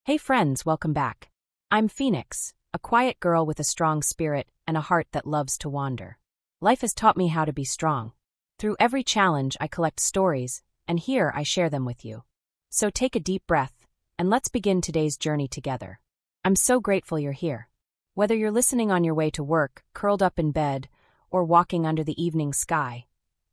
Hey friends, welcome back. I'm Phoenix, a quiet girl with a strong spirit and a heart that loves to wander. Life has taught me how to be strong. Through every challenge, I collect stories, and here I share them with you. So take a deep breath, and let's begin today's journey together. I'm so grateful you're here. Whether you're listening on your way to work, curled up in bed, or walking under the evening sky,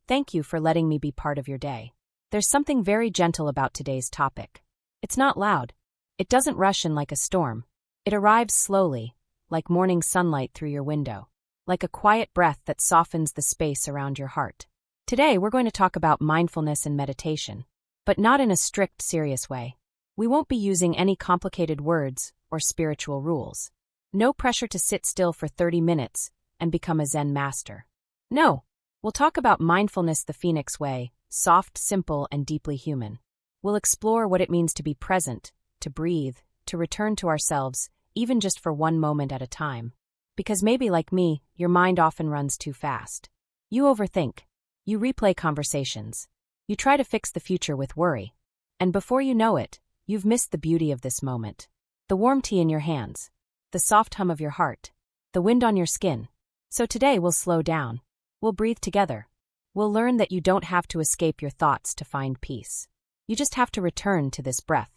thank you for letting me be part of your day. There's something very gentle about today's topic. It's not loud. It doesn't rush in like a storm. It arrives slowly, like morning sunlight through your window, like a quiet breath that softens the space around your heart. Today, we're going to talk about mindfulness and meditation, but not in a strict, serious way. We won't be using any complicated words or spiritual rules. No pressure to sit still for 30 minutes and become a Zen master. No, we'll talk about mindfulness the Phoenix way, soft, simple, and deeply human. We'll explore what it means to be present, to breathe, to return to ourselves, even just for one moment at a time. Because maybe, like me, your mind often runs too fast. You overthink. You replay conversations. You try to fix the future with worry. And before you know it, you've missed the beauty of this moment. The warm tea in your hands. The soft hum of your heart. The wind on your skin. So today we'll slow down. We'll breathe together. We'll learn that you don't have to escape your thoughts to find peace. You just have to return to this breath.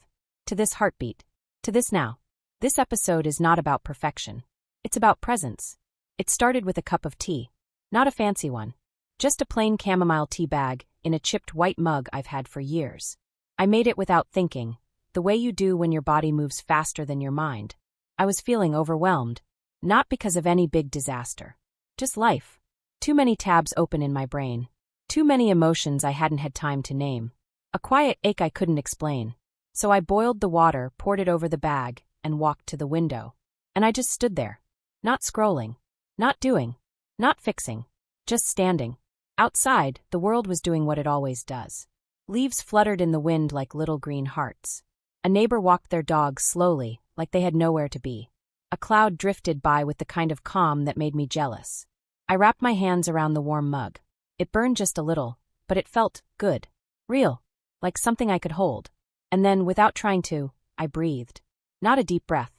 To this heartbeat. To this now. This episode is not about perfection. It's about presence. It started with a cup of tea. Not a fancy one. Just a plain chamomile tea bag in a chipped white mug I've had for years. I made it without thinking, the way you do when your body moves faster than your mind. I was feeling overwhelmed. Not because of any big disaster. Just life. Too many tabs open in my brain. Too many emotions I hadn't had time to name. A quiet ache I couldn't explain. So I boiled the water, poured it over the bag, and walked to the window. And I just stood there. Not scrolling. Not doing. Not fixing. Just standing. Outside, the world was doing what it always does. Leaves fluttered in the wind like little green hearts. A neighbor walked their dog slowly, like they had nowhere to be. A cloud drifted by with the kind of calm that made me jealous. I wrapped my hands around the warm mug. It burned just a little, but it felt good. Real. Like something I could hold. And then, without trying to, I breathed. Not a deep breath.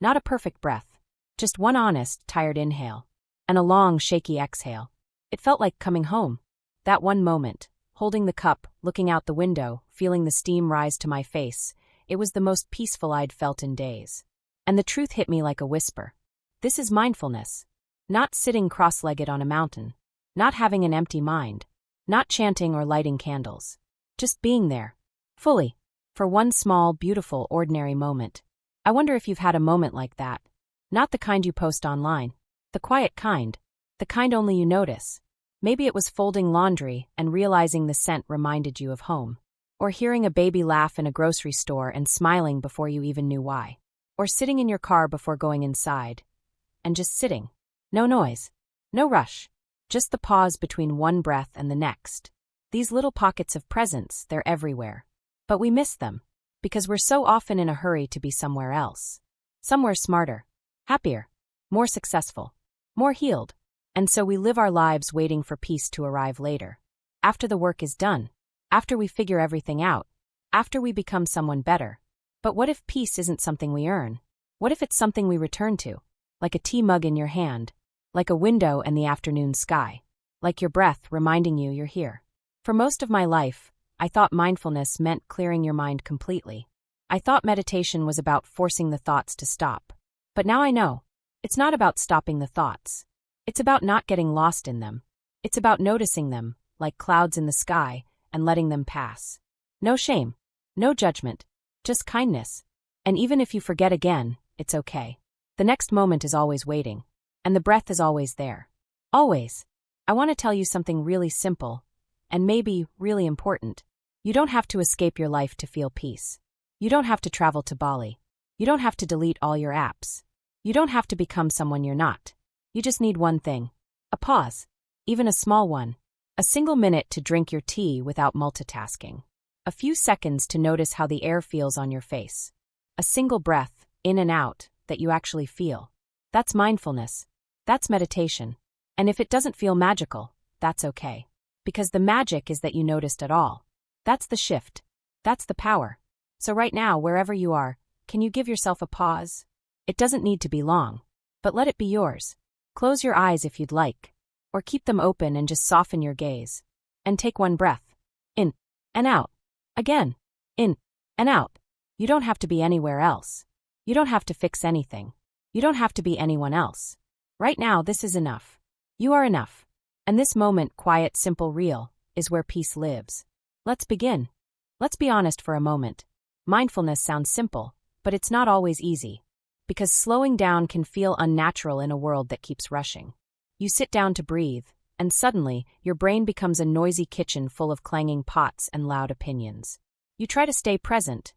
Not a perfect breath. Just one honest, tired inhale. And a long, shaky exhale. It felt like coming home. That one moment, holding the cup, looking out the window, feeling the steam rise to my face, it was the most peaceful I'd felt in days. And the truth hit me like a whisper. This is mindfulness. Not sitting cross-legged on a mountain. Not having an empty mind. Not chanting or lighting candles. Just being there. Fully. For one small, beautiful, ordinary moment. I wonder if you've had a moment like that. Not the kind you post online. The quiet kind. The kind only you notice. Maybe it was folding laundry and realizing the scent reminded you of home. Or hearing a baby laugh in a grocery store and smiling before you even knew why. Or sitting in your car before going inside. And just sitting. No noise. No rush. Just the pause between one breath and the next. These little pockets of presence, they're everywhere. But we miss them, because we're so often in a hurry to be somewhere else. Somewhere smarter, happier, more successful, more healed. And so we live our lives waiting for peace to arrive later. After the work is done. After we figure everything out. After we become someone better. But what if peace isn't something we earn? What if it's something we return to? Like a tea mug in your hand. Like a window and the afternoon sky. Like your breath reminding you you're here. For most of my life, I thought mindfulness meant clearing your mind completely. I thought meditation was about forcing the thoughts to stop. But now I know. It's not about stopping the thoughts. It's about not getting lost in them. It's about noticing them, like clouds in the sky, and letting them pass. No shame. No judgment. Just kindness. And even if you forget again, it's okay. The next moment is always waiting. And the breath is always there. Always. I want to tell you something really simple. And maybe really important. You don't have to escape your life to feel peace. You don't have to travel to Bali. You don't have to delete all your apps. You don't have to become someone you're not. You just need one thing. A pause. Even a small one. A single minute to drink your tea without multitasking. A few seconds to notice how the air feels on your face. A single breath, in and out, that you actually feel. That's mindfulness. That's meditation. And if it doesn't feel magical, that's okay. Because the magic is that you noticed at all. That's the shift. That's the power. So right now, wherever you are, can you give yourself a pause? It doesn't need to be long, but let it be yours. Close your eyes if you'd like, or keep them open and just soften your gaze. And take one breath. In and out. Again. In and out. You don't have to be anywhere else. You don't have to fix anything. You don't have to be anyone else. Right now, this is enough. You are enough. And this moment, quiet, simple, real, is where peace lives. Let's begin. Let's be honest for a moment. Mindfulness sounds simple, but it's not always easy. Because slowing down can feel unnatural in a world that keeps rushing. You sit down to breathe, and suddenly, your brain becomes a noisy kitchen full of clanging pots and loud opinions. You try to stay present,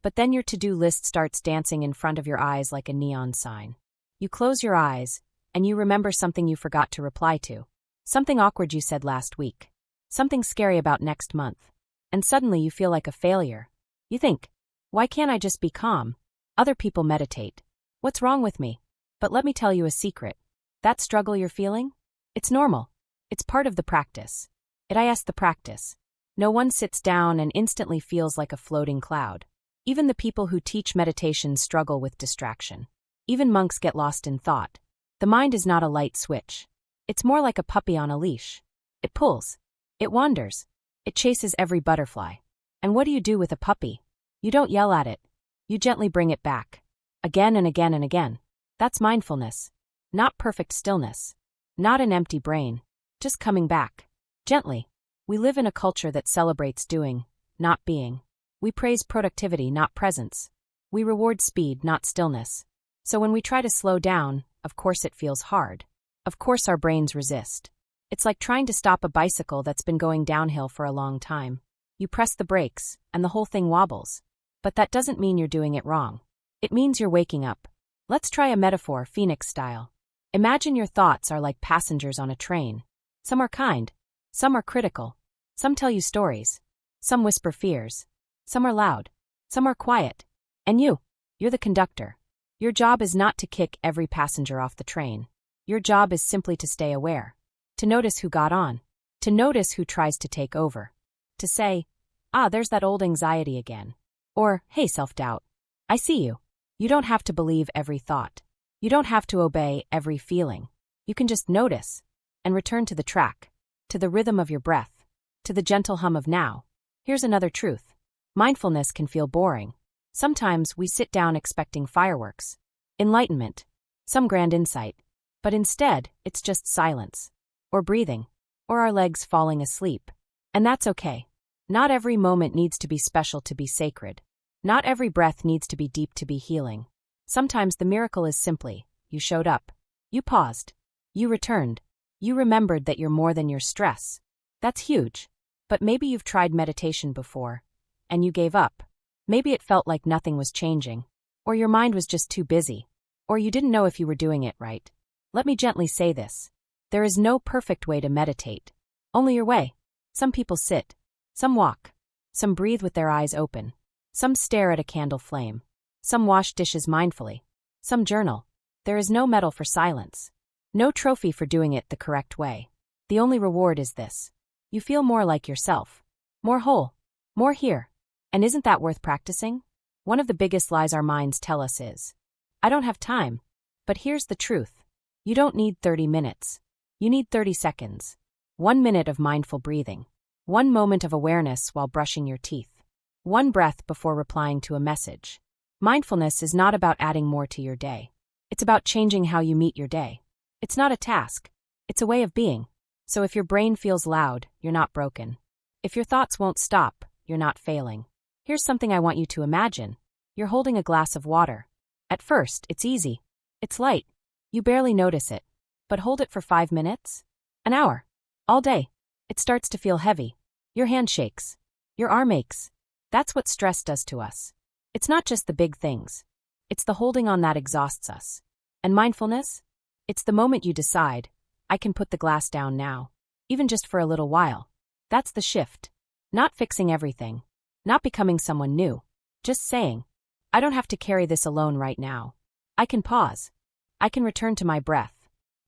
but then your to-do list starts dancing in front of your eyes like a neon sign. You close your eyes, and you remember something you forgot to reply to. Something awkward you said last week. Something scary about next month. And suddenly you feel like a failure. You think, why can't I just be calm? Other people meditate. What's wrong with me? But let me tell you a secret. That struggle you're feeling? It's normal. It's part of the practice. It's the practice. No one sits down and instantly feels like a floating cloud. Even the people who teach meditation struggle with distraction. Even monks get lost in thought. The mind is not a light switch. It's more like a puppy on a leash. It pulls. It wanders. It chases every butterfly. And what do you do with a puppy? You don't yell at it. You gently bring it back. Again and again and again. That's mindfulness. Not perfect stillness. Not an empty brain. Just coming back. Gently. We live in a culture that celebrates doing, not being. We praise productivity, not presence. We reward speed, not stillness. So when we try to slow down, of course it feels hard. Of course our brains resist. It's like trying to stop a bicycle that's been going downhill for a long time. You press the brakes, and the whole thing wobbles. But that doesn't mean you're doing it wrong. It means you're waking up. Let's try a metaphor, Phoenix style. Imagine your thoughts are like passengers on a train. Some are kind. Some are critical. Some tell you stories. Some whisper fears. Some are loud. Some are quiet. And you're the conductor. Your job is not to kick every passenger off the train. Your job is simply to stay aware. To notice who got on. To notice who tries to take over. To say, there's that old anxiety again. Or, hey, self-doubt. I see you. You don't have to believe every thought. You don't have to obey every feeling. You can just notice and return to the track, to the rhythm of your breath, to the gentle hum of now. Here's another truth. Mindfulness can feel boring. Sometimes we sit down expecting fireworks, enlightenment, some grand insight, but instead, it's just silence, or breathing, or our legs falling asleep. And that's okay. Not every moment needs to be special to be sacred. Not every breath needs to be deep to be healing. Sometimes the miracle is simply, you showed up. You paused. You returned. You remembered that you're more than your stress. That's huge. But maybe you've tried meditation before, and you gave up. Maybe it felt like nothing was changing. Or your mind was just too busy. Or you didn't know if you were doing it right. Let me gently say this. There is no perfect way to meditate. Only your way. Some people sit. Some walk. Some breathe with their eyes open. Some stare at a candle flame. Some wash dishes mindfully. Some journal. There is no medal for silence. No trophy for doing it the correct way. The only reward is this. You feel more like yourself. More whole. More here. And isn't that worth practicing? One of the biggest lies our minds tell us is, I don't have time. But here's the truth. You don't need 30 minutes. You need 30 seconds. 1 minute of mindful breathing. 1 moment of awareness while brushing your teeth. 1 breath before replying to a message. Mindfulness is not about adding more to your day. It's about changing how you meet your day. It's not a task. It's a way of being. So if your brain feels loud, you're not broken. If your thoughts won't stop, you're not failing. Here's something I want you to imagine. You're holding a glass of water. At first, it's easy. It's light. You barely notice it. But hold it for 5 minutes? An hour? All day. It starts to feel heavy. Your hand shakes. Your arm aches. That's what stress does to us. It's not just the big things. It's the holding on that exhausts us. And mindfulness? It's the moment you decide, I can put the glass down now. Even just for a little while. That's the shift. Not fixing everything. Not becoming someone new. Just saying, I don't have to carry this alone right now. I can pause. I can return to my breath.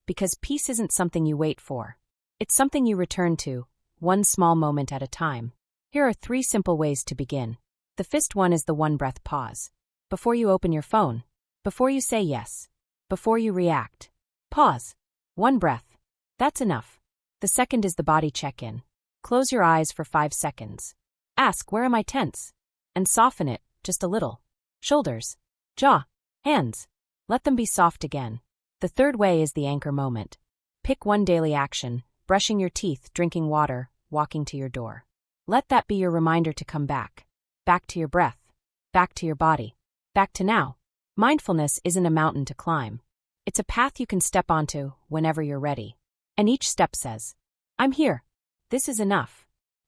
Because peace isn't something you wait for. It's something you return to, one small moment at a time. Here are 3 simple ways to begin. The first one is the 1 breath pause. before you open your phone, before you say yes, before you react. Pause. One breath. That's enough. The second is the body check-in. Close your eyes for 5 seconds. Ask, where am I tense? And soften it, just a little. Shoulders, jaw, hands. Let them be soft again. The third way is the anchor moment. Pick one daily action: brushing your teeth, drinking water, walking to your door. Let that be your reminder to come back. Back to your breath. Back to your body. Back to now. Mindfulness isn't a mountain to climb. It's a path you can step onto whenever you're ready. And each step says, I'm here. This is enough.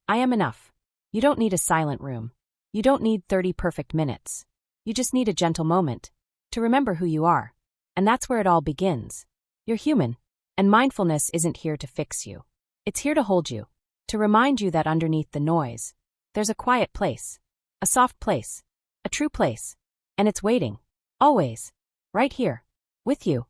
I am enough. You don't need a silent room. You don't need 30 perfect minutes. You just need a gentle moment to remember who you are. And that's where it all begins. You're human. And mindfulness isn't here to fix you. It's here to hold you, to remind you that underneath the noise, there's a quiet place, a soft place, a true place. And it's waiting. Always. Right here. With you.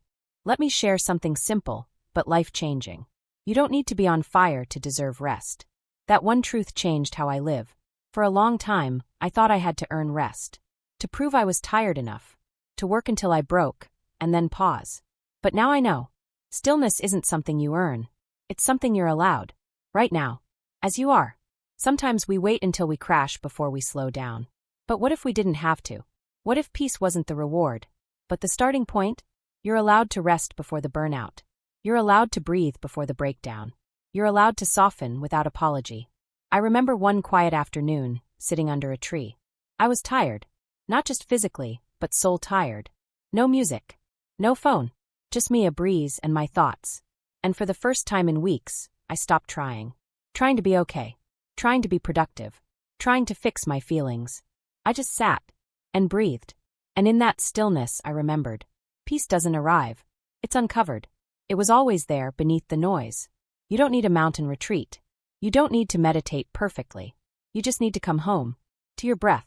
Let me share something simple, but life-changing. You don't need to be on fire to deserve rest. That one truth changed how I live. For a long time, I thought I had to earn rest. To prove I was tired enough. To work until I broke, and then pause. But now I know. Stillness isn't something you earn. It's something you're allowed. Right now. As you are. Sometimes we wait until we crash before we slow down. But what if we didn't have to? What if peace wasn't the reward, but the starting point? You're allowed to rest before the burnout. You're allowed to breathe before the breakdown. You're allowed to soften without apology. I remember one quiet afternoon, sitting under a tree. I was tired. Not just physically, but soul tired. No music. No phone. Just me, a breeze, and my thoughts. And for the first time in weeks, I stopped trying. Trying to be okay. Trying to be productive. Trying to fix my feelings. I just sat. And breathed. And in that stillness I remembered. Peace doesn't arrive. It's uncovered. It was always there beneath the noise. You don't need a mountain retreat. You don't need to meditate perfectly. You just need to come home. To your breath.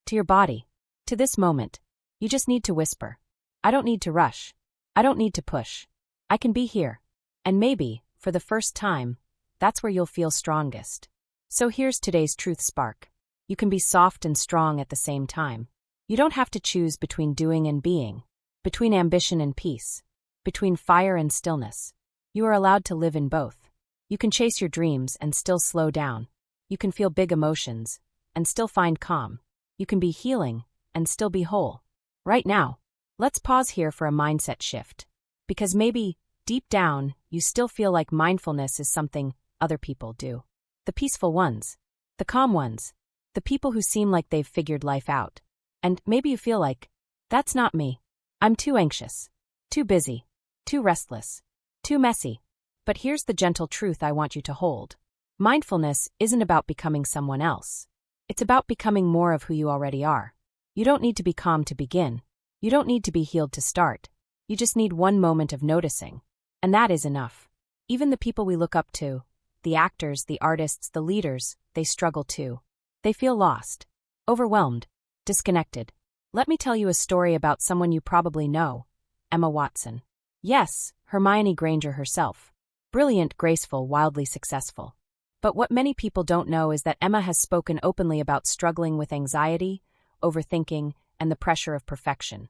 To your body. To this moment. You just need to whisper. I don't need to rush. I don't need to push. I can be here. And maybe, for the first time, that's where you'll feel strongest. So here's today's truth spark. You can be soft and strong at the same time. You don't have to choose between doing and being, between ambition and peace, between fire and stillness. You are allowed to live in both. You can chase your dreams and still slow down. You can feel big emotions and still find calm. You can be healing and still be whole. Right now, let's pause here for a mindset shift. Because maybe, deep down, you still feel like mindfulness is something other people do. The peaceful ones. The calm ones. The people who seem like they've figured life out. And maybe you feel like, that's not me. I'm too anxious. Too busy. Too restless. Too messy. But here's the gentle truth I want you to hold. Mindfulness isn't about becoming someone else. It's about becoming more of who you already are. You don't need to be calm to begin. You don't need to be healed to start. You just need one moment of noticing. And that is enough. Even the people we look up to, the actors, the artists, the leaders, they struggle too. They feel lost. Overwhelmed. Disconnected. Let me tell you a story about someone you probably know. Emma Watson. Yes, Hermione Granger herself. Brilliant, graceful, wildly successful. But what many people don't know is that Emma has spoken openly about struggling with anxiety, overthinking, and the pressure of perfection,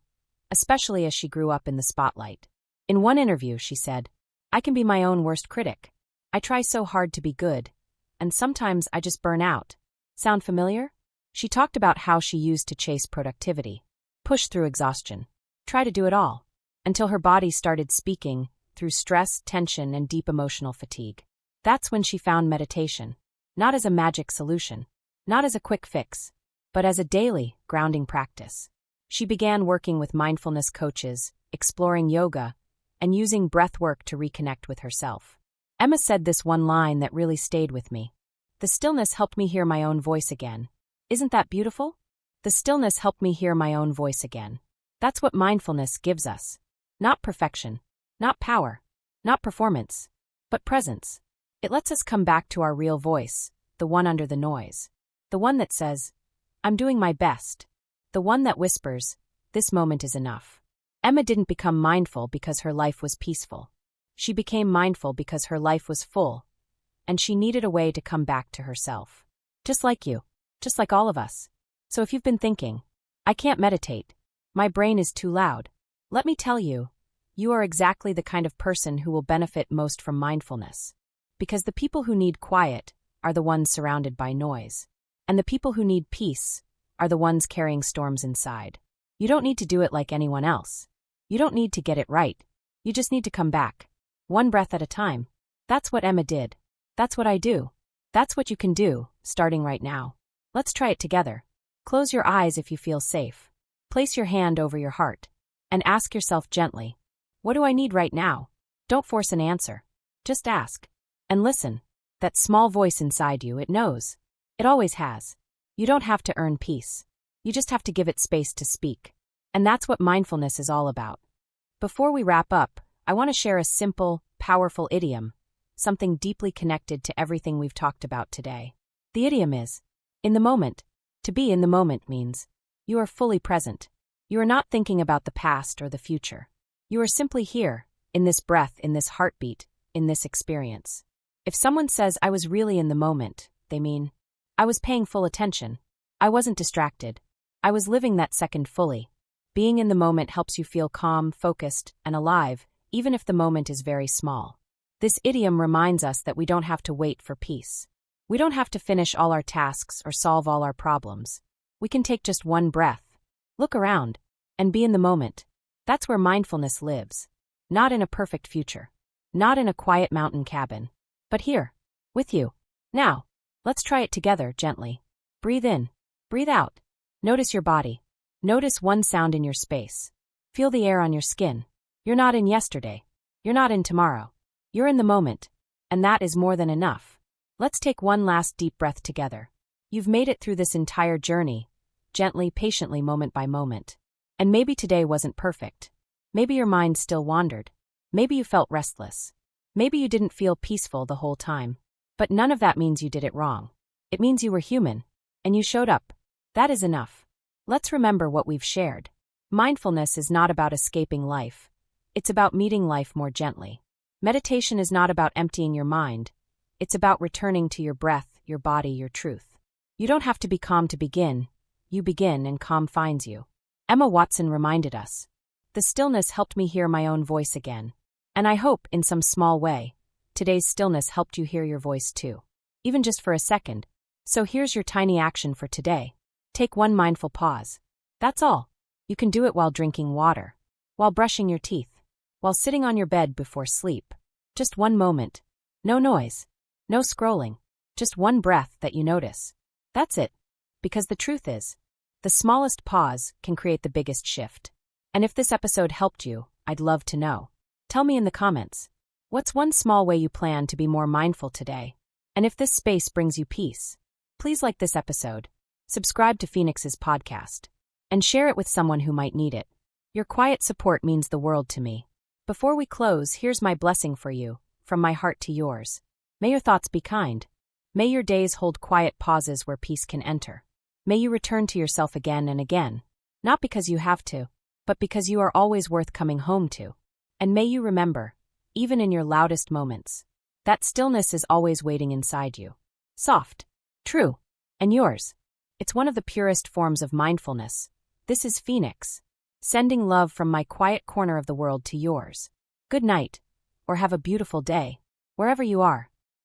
especially as she grew up in the spotlight. In one interview, she said, I can be my own worst critic. I try so hard to be good, and sometimes I just burn out. Sound familiar? She talked about how she used to chase productivity, push through exhaustion, try to do it all, until her body started speaking through stress, tension, and deep emotional fatigue. That's when she found meditation, not as a magic solution, not as a quick fix, but as a daily, grounding practice. She began working with mindfulness coaches, exploring yoga, and using breath work to reconnect with herself. Emma said this one line that really stayed with me. The stillness helped me hear my own voice again. Isn't that beautiful? The stillness helped me hear my own voice again. That's what mindfulness gives us. Not perfection, not power, not performance, but presence. It lets us come back to our real voice, the one under the noise. The one that says, I'm doing my best. The one that whispers, this moment is enough. Emma didn't become mindful because her life was peaceful. She became mindful because her life was full, and she needed a way to come back to herself. Just like you. Just like all of us. So if you've been thinking, I can't meditate, My brain is too loud. Let me tell you, you are exactly the kind of person who will benefit most from mindfulness. Because the people who need quiet are the ones surrounded by noise. And the people who need peace are the ones carrying storms inside. You don't need to do it like anyone else. You don't need to get it right. You just need to come back. One breath at a time. That's what Emma did. That's what I do. That's what you can do, starting right now. Let's try it together. Close your eyes if you feel safe. Place your hand over your heart. And ask yourself gently, what do I need right now? Don't force an answer. Just ask. And listen. That small voice inside you, it knows. It always has. You don't have to earn peace. You just have to give it space to speak. And that's what mindfulness is all about. Before we wrap up, I want to share a simple, powerful idiom, something deeply connected to everything we've talked about today. The idiom is, in the moment. To be in the moment means, you are fully present. You are not thinking about the past or the future. You are simply here, in this breath, in this heartbeat, in this experience. If someone says, I was really in the moment, they mean, I was paying full attention. I wasn't distracted. I was living that second fully. Being in the moment helps you feel calm, focused, and alive, even if the moment is very small. This idiom reminds us that we don't have to wait for peace. We don't have to finish all our tasks or solve all our problems. We can take just one breath, look around, and be in the moment. That's where mindfulness lives. Not in a perfect future. Not in a quiet mountain cabin. But here, with you. Now, let's try it together gently. Breathe in. Breathe out. Notice your body. Notice one sound in your space. Feel the air on your skin. You're not in yesterday. You're not in tomorrow. You're in the moment. And that is more than enough. Let's take one last deep breath together. You've made it through this entire journey, gently, patiently, moment by moment. And maybe today wasn't perfect. Maybe your mind still wandered. Maybe you felt restless. Maybe you didn't feel peaceful the whole time. But none of that means you did it wrong. It means you were human. And you showed up. That is enough. Let's remember what we've shared. Mindfulness is not about escaping life. It's about meeting life more gently. Meditation is not about emptying your mind. It's about returning to your breath, your body, your truth. You don't have to be calm to begin. You begin and calm finds you. Emma Watson reminded us. The stillness helped me hear my own voice again. And I hope, in some small way, today's stillness helped you hear your voice too. Even just for a second. So here's your tiny action for today. Take one mindful pause. That's all. You can do it while drinking water, while brushing your teeth, while sitting on your bed before sleep. Just one moment. No noise. No scrolling. Just one breath that you notice. That's it. Because the truth is, the smallest pause can create the biggest shift. And if this episode helped you, I'd love to know. Tell me in the comments. What's one small way you plan to be more mindful today? And if this space brings you peace, please like this episode, subscribe to Phoenix's podcast, and share it with someone who might need it. Your quiet support means the world to me. Before we close, here's my blessing for you, from my heart to yours. May your thoughts be kind. May your days hold quiet pauses where peace can enter. May you return to yourself again and again, not because you have to, but because you are always worth coming home to. And may you remember, even in your loudest moments, that stillness is always waiting inside you. Soft, true, and yours. It's one of the purest forms of mindfulness. This is Phoenix, sending love from my quiet corner of the world to yours. Good night, or have a beautiful day, wherever you are.